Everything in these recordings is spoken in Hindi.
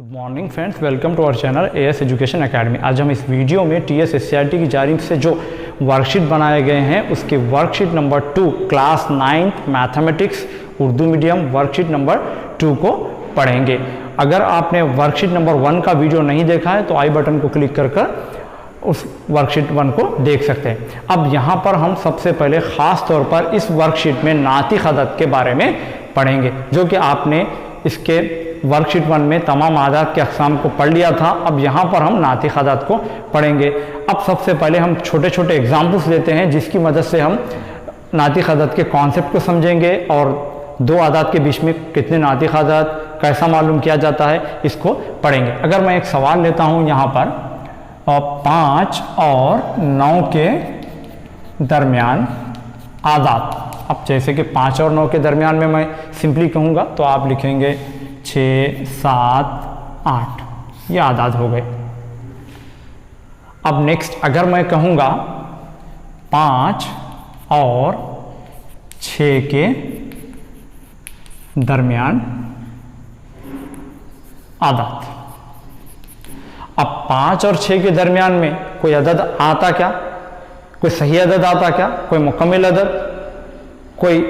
Good morning friends, welcome to our channel AS education academy. आज हम इस वीडियो में टीएस एससीईआरटी की जानिब से जो वर्कशीट बनाए गए हैं उसके worksheet number 2 class 9 mathematics Urdu medium worksheet number 2 को पढ़ेंगे। अगर आपने वर्कशीट नंबर 1 का वीडियो नहीं देखा है तो आई बटन को क्लिक कर उस वर्कशीट 1 को देख सकते हैं। अब यहाँ पर हम सबसे पहले ख़ास तौर पर इस वर्कशीट में नातिक़ अदद के बारे में पढ़ेंगे, जो कि आपने इसके वर्कशीट 1 में तमाम आदाद के अक़साम को पढ़ लिया था। अब यहाँ पर हम नातिक़ अदद को पढ़ेंगे। अब सबसे पहले हम छोटे छोटे एग्जाम्पल्स लेते हैं जिसकी मदद से हम नातिक़ अदद के कॉन्सेप्ट को समझेंगे और दो आदाद के बीच में कितने नातिक़ अदद कैसा मालूम किया जाता है इसको पढ़ेंगे। अगर मैं एक सवाल लेता हूँ यहाँ पर 5 और 9 के दरमियान आदाद। अब जैसे कि 5 और 9 के दरमियान में मैं सिंपली कहूँगा तो आप लिखेंगे 6, 7, 8, ये आदाद हो गए। अब नेक्स्ट अगर मैं कहूँगा 5 और 6 के दरमियान आदाद। अब 5 और 6 के दरमियान में कोई अदद आता क्या? कोई सही अदद आता क्या? कोई मुकम्मिल अदद, कोई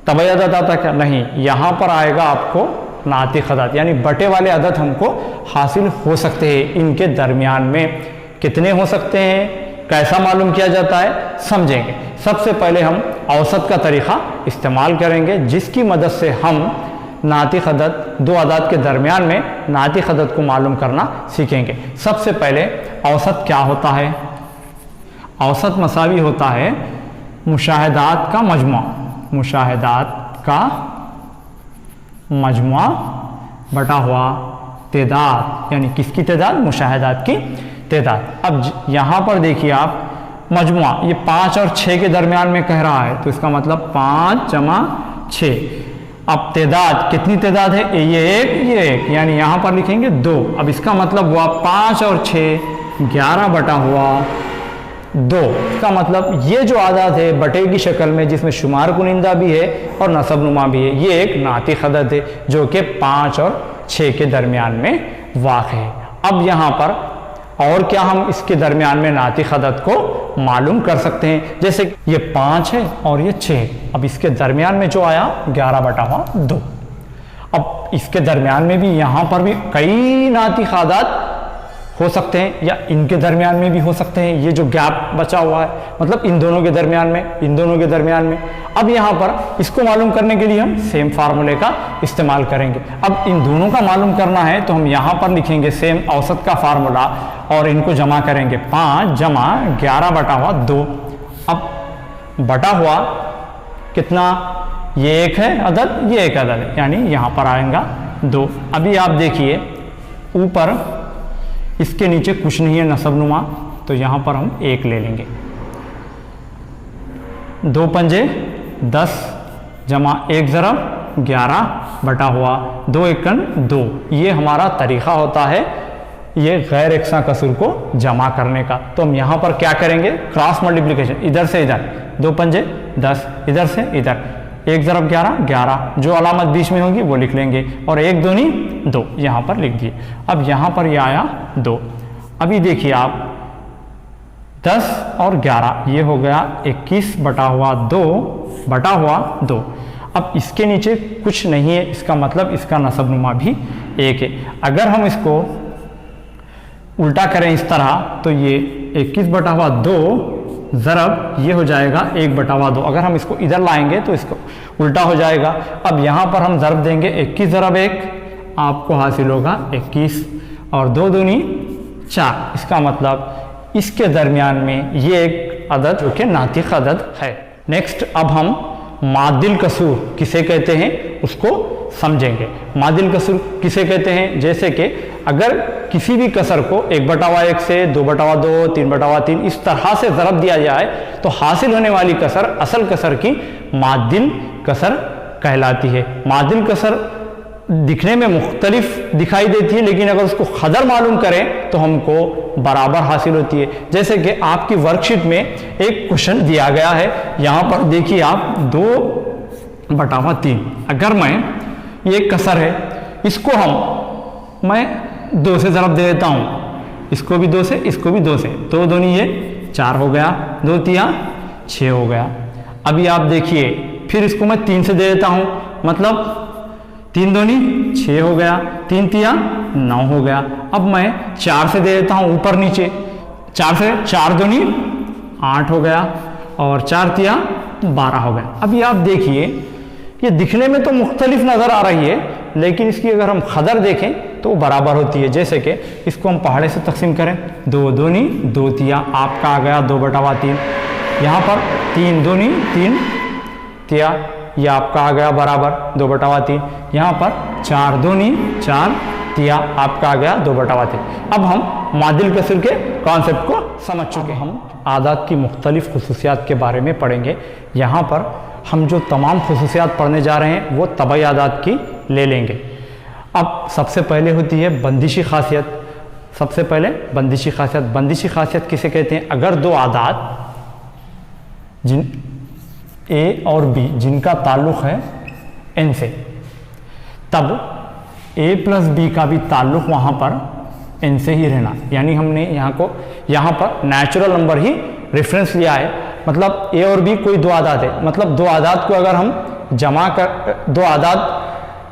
तबई अदद आता क्या? नहीं, यहाँ पर आएगा आपको नातिक़ अदद, यानी बटे वाले अदद हमको हासिल हो सकते हैं। इनके दरमियान में कितने हो सकते हैं, कैसा मालूम किया जाता है, समझेंगे। सबसे पहले हम औसत का तरीक़ा इस्तेमाल करेंगे जिसकी मदद से हम नातिक़ अदद, दो अदद के दरमियान में नातिक़ अदद को मालूम करना सीखेंगे। सबसे पहले औसत क्या होता है? औसत मसावी होता है मुशाहिदात का मजमुआ, मुशाहिदात का मजमुआ बटा हुआ तादाद, यानी किसकी तादाद? मुशाहिदात की तादाद। अब यहाँ पर देखिए आप मजमुआ, ये 5 और 6 के दरमियान में कह रहा है तो इसका मतलब 5 जमा 6। अब तादाद कितनी तादाद है? ये एक, यानी यहाँ पर लिखेंगे 2। अब इसका मतलब हुआ 5 और 6 11 बटा हुआ 2। इसका मतलब ये जो आदाद है बटे की शक्ल में जिसमें शुमार कुनिंदा भी है और नसबनुमा भी है, ये एक नातिक़ अदद है जो कि 5 और 6 के दरमियान में वाक़ है। अब यहाँ पर और क्या हम इसके दरमियान में नातिक़ अदद को मालूम कर सकते हैं? जैसे ये 5 है और ये 6 है। अब इसके दरमियान में जो आया 11 बटा हुआ 2। अब इसके दरमियान में भी यहाँ पर भी कई नातिक़ अदद हो सकते हैं या इनके दरमियान में भी हो सकते हैं। ये जो गैप बचा हुआ है मतलब इन दोनों के दरमियान में, इन दोनों के दरमियान में। अब यहाँ पर इसको मालूम करने के लिए हम सेम फार्मूले का इस्तेमाल करेंगे। अब इन दोनों का मालूम करना है तो हम यहाँ पर लिखेंगे सेम औसत का फार्मूला और इनको जमा करेंगे 5 जमा 11 बटा हुआ 2। अब बटा हुआ कितना? ये एक है अदद, ये एक अदद है, यानी यहाँ पर आएगा 2। अभी आप देखिए ऊपर इसके नीचे कुछ नहीं है नसबनुमा, तो यहाँ पर हम 1 ले लेंगे। 2 पंजे 10 जमा 1 ज़रब 11 बटा हुआ 2 एकन 2। ये हमारा तरीक़ा होता है ये गैर यकसा कसर को जमा करने का। तो हम यहाँ पर क्या करेंगे? क्रॉस मल्टीप्लिकेशन, इधर से इधर 2 पंजे 10, इधर से इधर 1 ज़रब 11 11, जो अलामत बीच में होगी वो लिख लेंगे और 1 दूनी 2 यहाँ पर लिख दिए। अब यहाँ पर ये आया 2। अभी देखिए आप 10 और 11 ये हो गया 21 बटा हुआ 2 बटा हुआ 2। अब इसके नीचे कुछ नहीं है, इसका मतलब इसका नसबनुमा भी 1 है। अगर हम इसको उल्टा करें इस तरह तो ये 21 बटा हुआ 2 ज़रब ये हो जाएगा 1 बटा हुआ 2। अगर हम इसको इधर लाएंगे तो इसको उल्टा हो जाएगा। अब यहाँ पर हम ज़रब देंगे 21 ज़रब 1, आपको हासिल होगा 21 और 2 दूनी 4। इसका मतलब इसके दरमियान में ये एक अदद जो कि नातिक़ अदद है। नेक्स्ट अब हम मादिल कसूर किसे कहते हैं उसको समझेंगे। मादिल कसूर किसे कहते हैं? जैसे कि अगर किसी भी कसर को 1 बटा हुआ 1 से 2 बटा हुआ 2, 3 बटा हुआ 3 इस तरह से ज़रब दिया जाए तो हासिल होने वाली कसर असल कसर की मादिल कसर कहलाती है। मादिल कसर दिखने में मुख्तलिफ दिखाई देती है लेकिन अगर उसको क़दर मालूम करें तो हमको बराबर हासिल होती है। जैसे कि आपकी वर्कशीट में एक क्वेश्चन दिया गया है, यहाँ पर देखिए आप 2 बटा हुआ 3। अगर मैं ये कसर है इसको हम मैं 2 से ज़रब दे देता हूँ, इसको भी 2 से, इसको भी 2 से, तो दोनों ये 4 हो गया, 2 तिया 6 हो गया। अभी आप देखिए फिर इसको मैं 3 से दे देता हूँ, मतलब 3 दूनी 6 हो गया, 3 तिया 9 हो गया। अब मैं 4 से दे देता हूँ ऊपर नीचे, 4 से 4 दूनी 8 हो गया और 4 तिया 12 हो गया। अभी आप देखिए ये दिखने में तो मुख्तलिफ नज़र आ रही है, लेकिन इसकी अगर हम कदर देखें तो बराबर होती है। जैसे कि इसको हम पहाड़े से तकसीम करें, 2 दूनी 2 तिया, आपका आ गया 2/3, यहाँ पर 3 दूनी 3 तिया, ये आपका आ गया बराबर 2/3, यहाँ पर 4 दूनी 4 तिया, आपका आ गया 2/3। अब हम मादिल कसर के कॉन्सेप्ट को समझ चुके हैं। हम आदात की मुख्तलिफ खुसूसियात के बारे में पढ़ेंगे। यहाँ पर हम जो तमाम खुसूसियात पढ़ने जा रहे हैं वो तबई आदात की ले लेंगे। अब सबसे पहले होती है बंदिशी खासियत। सबसे पहले बंदिशी खासियत। बंदिशी खासियत किसे कहते हैं? अगर दो आदात जिन ए और बी जिनका ताल्लुक़ है एन से, तब ए प्लस बी का भी ताल्लुक़ वहाँ पर एन से ही रहना। यानी हमने यहाँ पर नेचुरल नंबर ही रेफरेंस लिया है। मतलब ए और बी कोई दो आदात है, मतलब दो आदात को अगर हम जमा कर, दो आदात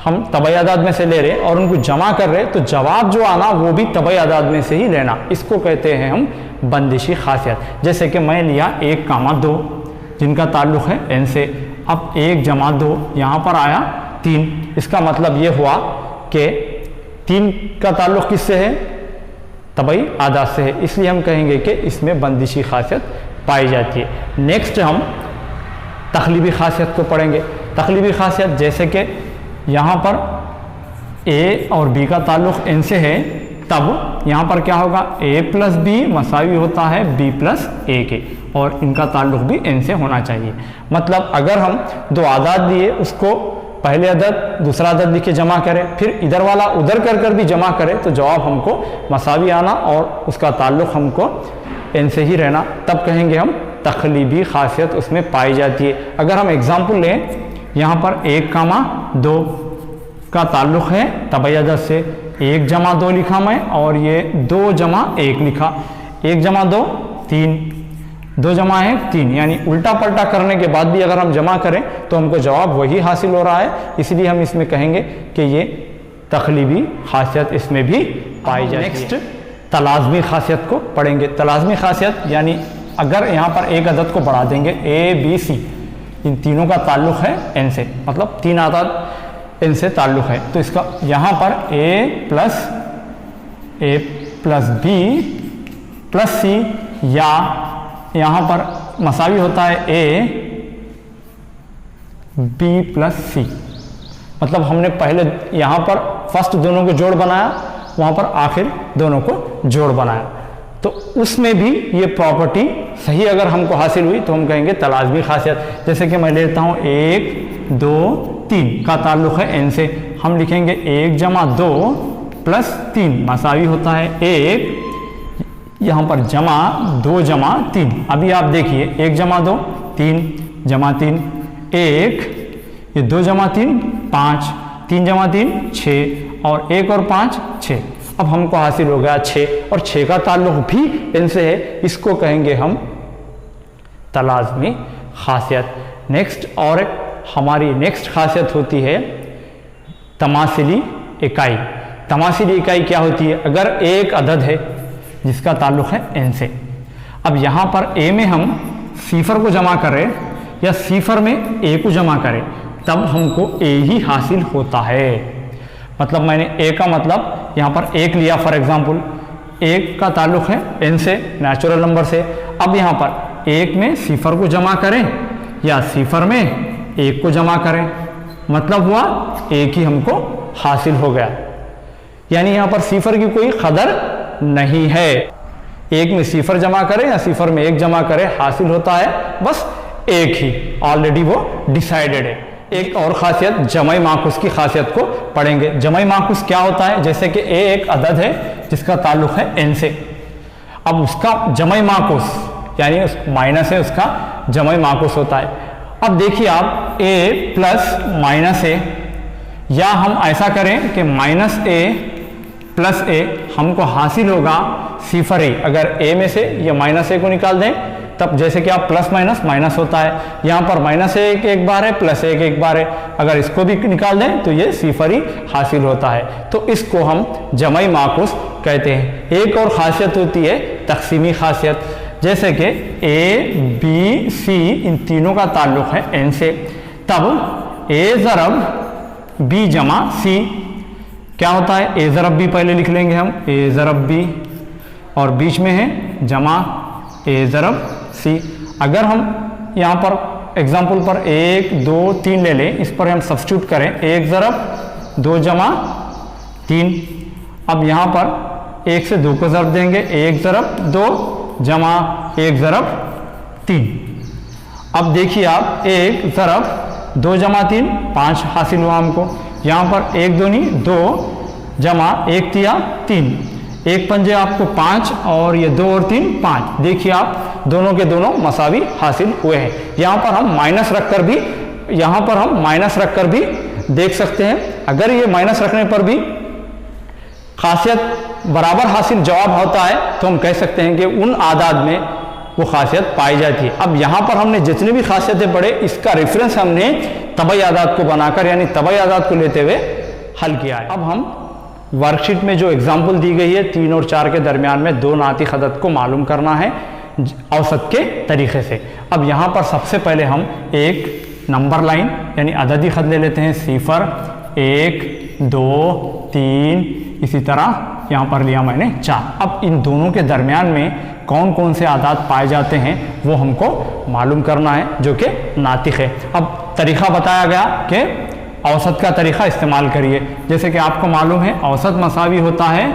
हम तबई आदात में से ले रहे और उनको जमा कर रहे, तो जवाब जो आना वो भी तबई आदात में से ही लेना। इसको कहते हैं हम बंदिशी खासियत। जैसे कि मैं लिया 1, 2 जिनका ताल्लुक़ है एन से। अब 1 जमा 2 यहाँ पर आया 3। इसका मतलब ये हुआ कि 3 का ताल्लुक़ किससे है? तबई आदात से है। इसलिए हम कहेंगे कि इसमें बंदिशी खासियत पाई जाती है। नेक्स्ट हम तकलीबी खासियत को पढ़ेंगे। तकलीबी खासियत जैसे कि यहाँ पर ए और बी का ताल्लुक़ एन से है, तब यहाँ पर क्या होगा? ए प्लस बी मसावी होता है बी प्लस ए के, और इनका ताल्लुक़ भी एन से होना चाहिए। मतलब अगर हम दो आदात दिए, उसको पहले अदद दूसरा अदद लिख के जमा करें, फिर इधर वाला उधर कर भी जमा करें, तो जवाब हमको मसावी आना और उसका ताल्लुक़ हमको एन से ही रहना। तब कहेंगे हम तकलीबी खासियत उसमें पाई जाती है। अगर हम एग्जाम्पल लें, यहाँ पर 1, 2 का ताल्लुक़ है तबई आदात से। 1 जमा 2 लिखा मैं, और ये 2 जमा 1 लिखा। 1 जमा 2 3, 2 जमा 1 3, यानी उल्टा पलटा करने के बाद भी अगर हम जमा करें तो हमको जवाब वही हासिल हो रहा है। इसलिए हम इसमें कहेंगे कि ये तकलीबी खासियत इसमें भी पाई जाती है। नेक्स्ट तलाज़मी खासियत को पढ़ेंगे। तलाज़मी खासियत यानी अगर यहाँ पर एक अदद को बढ़ा देंगे, ए बी सी, इन तीनों का ताल्लुक़ है एन से, मतलब 3 आदात एन से ताल्लुक़ है, तो इसका यहाँ पर ए प्लस बी प्लस सी, या यहाँ पर मसावी होता है ए बी प्लस सी। मतलब हमने पहले यहाँ पर फर्स्ट दोनों को जोड़ बनाया, वहाँ पर आखिर दोनों को जोड़ बनाया, तो उसमें भी ये प्रॉपर्टी सही अगर हमको हासिल हुई तो हम कहेंगे तलाज़मी खासियत। जैसे कि मैं लेता हूँ 1, 2, 3 का ताल्लुक़ है एन से, हम लिखेंगे 1 जमा 2 प्लस 3 मसावी होता है 1, यहाँ पर जमा 2 जमा 3। अभी आप देखिए 1 जमा 2 3 जमा 3 1, ये 2 जमा 3 5, 3 जमा 3 6, और 1 और 5 6। अब हमको हासिल हो गया 6, और 6 का ताल्लुक़ भी इनसे है। इसको कहेंगे हम तलाज़मी खासियत। नेक्स्ट और हमारी नेक्स्ट खासियत होती है तमासिली इकाई। तमासिली इकाई क्या होती है? अगर एक अदद है जिसका ताल्लुक़ है एन से, अब यहाँ पर ए में हम सिफर को जमा करें या सिफर में ए को जमा करें, तब हमको ए ही हासिल होता है। मतलब मैंने ए का मतलब यहाँ पर 1 लिया फॉर एग्जांपल, 1 का ताल्लुक़ है एन से, नेचुरल नंबर से। अब यहाँ पर 1 में सिफर को जमा करें या सिफर में 1 को जमा करें, मतलब हुआ 1 ही हमको हासिल हो गया। यानी यहाँ पर सिफर की कोई कदर नहीं है। 1 में सिफर जमा करें या सिफर में 1 जमा करें, हासिल होता है बस 1 ही, ऑलरेडी वो डिसाइडेड है। एक और खासियत जमाई माकुस की खासियत को पढ़ेंगे। जमाई माकुस क्या होता है? जैसे कि ए एक अदद है जिसका ताल्लुक़ है एन से, अब उसका जमाई माकुस यानी माइनस है, उसका जमाई माकुस होता है। अब देखिए आप ए प्लस माइनस ए, या हम ऐसा करें कि माइनस ए प्लस ए हमको हासिल होगा सिफर ए। अगर ए में से ये माइनस ए को निकाल दें तब जैसे कि आप प्लस माइनस माइनस होता है, यहाँ पर माइनस एक एक बार है, प्लस एक बार है, अगर इसको भी निकाल दें तो ये सिफर ही हासिल होता है। तो इसको हम जमाई माकूस कहते हैं। एक और खासियत होती है तकसीमी खासियत, जैसे कि ए बी सी इन तीनों का ताल्लुक है एन से, तब ए ज़रब बी जमा सी क्या होता है, ए ज़रब बी पहले लिख लेंगे हम, ए ज़रब बी, और बीच में है जमा ए ज़रब सी। अगर हम यहाँ पर एग्जाम्पल पर 1 2 3 ले लें, इस पर हम सब्स्टिट्यूट करें 1 ज़रब 2 जमा 3। अब यहाँ पर 1 से 2 को ज़रब देंगे, 1 ज़रब 2 जमा 1 ज़रब 3। अब देखिए आप 1 ज़रब 2 जमा 3 5 हासिल हुआ हमको। यहाँ पर 1 दूनी 2 जमा 1 तिया 3, 1 पंजे आपको 5 और ये 2 और 3 5। देखिए आप दोनों के दोनों मसावी हासिल हुए हैं। यहाँ पर हम माइनस रखकर भी देख सकते हैं। अगर ये माइनस रखने पर भी खासियत बराबर हासिल जवाब होता है तो हम कह सकते हैं कि उन आदाद में वो खासियत पाई जाती है। अब यहाँ पर हमने जितनी भी खासियतें पढ़े इसका रेफरेंस हमने तबई आदाद को बनाकर यानी तबई आदाद को लेते हुए हल किया है। अब हम वर्कशीट में जो एग्जाम्पल दी गई है 3 और 4 के दरमियान में 2 नातिक अदद को मालूम करना है औसत के तरीके से। अब यहाँ पर सबसे पहले हम एक नंबर लाइन यानी अददी खत ले लेते हैं, सिफर 1 2 3, इसी तरह यहाँ पर लिया मैंने 4। अब इन दोनों के दरमियान में कौन कौन से आदाद पाए जाते हैं वो हमको मालूम करना है जो कि नातिक है। अब तरीक़ा बताया गया कि औसत का तरीक़ा इस्तेमाल करिए। जैसे कि आपको मालूम है औसत मसावी होता है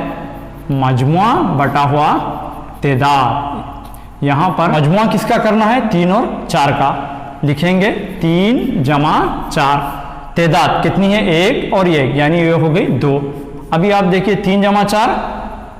मजमुआ बटा हुआ तेदाद। यहाँ पर मजमुआ किसका करना है, 3 और 4 का लिखेंगे, 3 जमा 4। तेदाद कितनी है, 1 और 1 यानी ये हो गई 2। अभी आप देखिए 3 जमा 4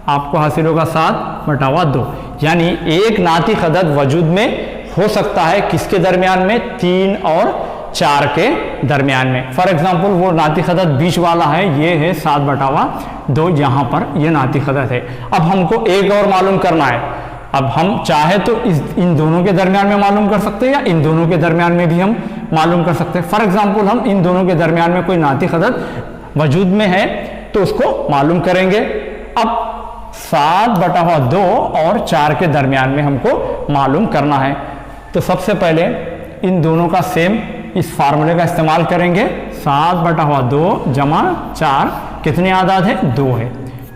आपको हासिल होगा 7 बटा हुआ 2, यानी एक नातिक अदद वजूद में हो सकता है किसके दरमियान में, 3 और 4 के दरमियान में। फॉर एग्जांपल वो नातिक अदद बीच वाला है, ये है 7 बटा हुआ 2, यहाँ पर ये नातिक अदद है। अब हमको एक और मालूम करना है। अब हम चाहे तो इन दोनों के दरमियान में मालूम कर सकते हैं या इन दोनों के दरमियान में भी हम मालूम कर सकते हैं। फॉर एग्जांपल हम इन दोनों के दरमियान में कोई नातिक अदद वजूद में है तो उसको मालूम करेंगे। अब 7 बटा हुआ 2 और 4 के दरमियान में हमको मालूम करना है। तो सबसे पहले इन दोनों का सेम इस फार्मूले का इस्तेमाल करेंगे। 7 बटा हुआ 2 जमा 4 कितने आदाद है, 2 है।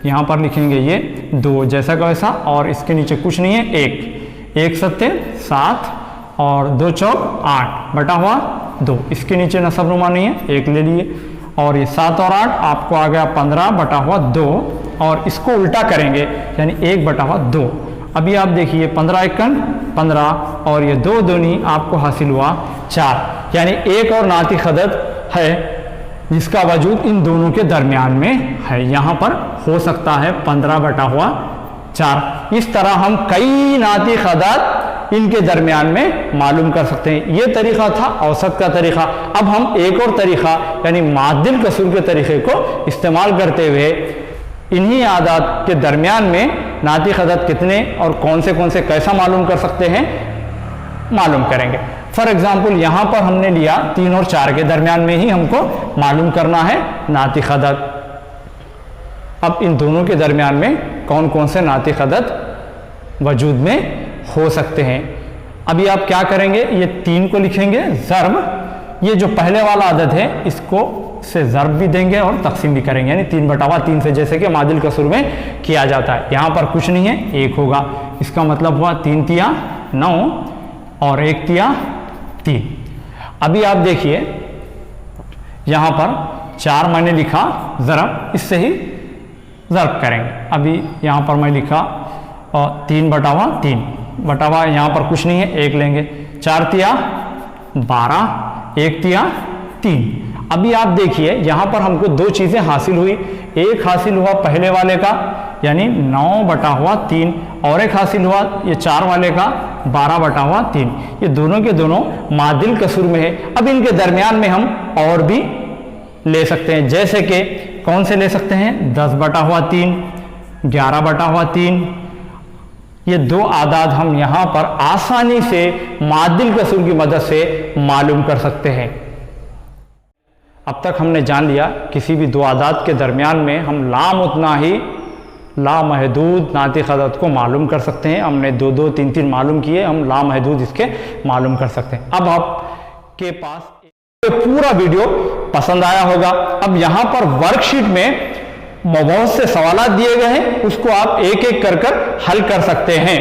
यहाँ पर लिखेंगे ये 2 जैसा का वैसा, और इसके नीचे कुछ नहीं है, 1 7 7 और 2 चौक 8 बटा हुआ 2। इसके नीचे नसब नुमा नहीं है, 1 ले लिए, और ये 7 और 8 आपको आ गया 15 बटा हुआ 2, और इसको उल्टा करेंगे यानी 1 बटा हुआ 2। अभी आप देखिए 15 एकन 15 और ये 2 दूनी आपको हासिल हुआ 4, यानी एक और नातिक अदद है जिसका वजूद इन दोनों के दरमियान में है। यहाँ पर हो सकता है 15 बटा हुआ 4। इस तरह हम कई नातिक अदद इनके दरमियान में मालूम कर सकते हैं। ये तरीका था औसत का तरीका। अब हम एक और तरीका यानी मादिल कसूर के तरीके को इस्तेमाल करते हुए इन्हीं आदाद के दरमियान में नातिक अदद कितने और कौन से कैसा मालूम कर सकते हैं मालूम करेंगे। फॉर एग्जाम्पल यहाँ पर हमने लिया 3 और 4 के दरमियान में ही हमको मालूम करना है नातिक अदद। अब इन दोनों के दरमियान में कौन से नातिक अदद वजूद में हो सकते हैं। अभी आप क्या करेंगे, ये 3 को लिखेंगे ज़र्ब, ये जो पहले वाला अदद है इसको से ज़र्ब भी देंगे और तकसीम भी करेंगे, यानी 3 बटा हुआ 3 से जैसे कि मादिल कसूर में किया जाता है। यहाँ पर कुछ नहीं है, 1 होगा, इसका मतलब हुआ 3 तिया 9 और 1 तिया 3। अभी आप देखिए यहाँ पर 4 मैंने लिखा ज़रब, इससे ही ज़रब करेंगे। अभी यहाँ पर मैं लिखा 3 बटा हुआ 3 बटा हुआ, यहाँ पर कुछ नहीं है, 1 लेंगे, 4 तिया 12 1 तिया 3। अभी आप देखिए यहाँ पर हमको 2 चीज़ें हासिल हुई। एक हासिल हुआ पहले वाले का यानी 9 बटा हुआ 3, और एक हासिल हुआ ये 4 वाले का 12 बटा हुआ 3। ये दोनों के दोनों मादिल कसूर में है। अब इनके दरमियान में हम और भी ले सकते हैं, जैसे कि कौन से ले सकते हैं, 10/3, 11/3। ये दो आदाद हम यहाँ पर आसानी से मादिल कसूर की मदद से मालूम कर सकते हैं। अब तक हमने जान लिया किसी भी दो आदाद के दरमियान में हम लामुतनाही लामहदूद नातिक अदद को मालूम कर सकते हैं। हमने 2-2, 3-3 मालूम किए, हम लामहदूद इसके मालूम कर सकते हैं। अब आपके पास पूरा वीडियो पसंद आया होगा। अब यहाँ पर वर्कशीट में बहुत से सवाल दिए गए हैं, उसको आप एक एक कर हल कर सकते हैं।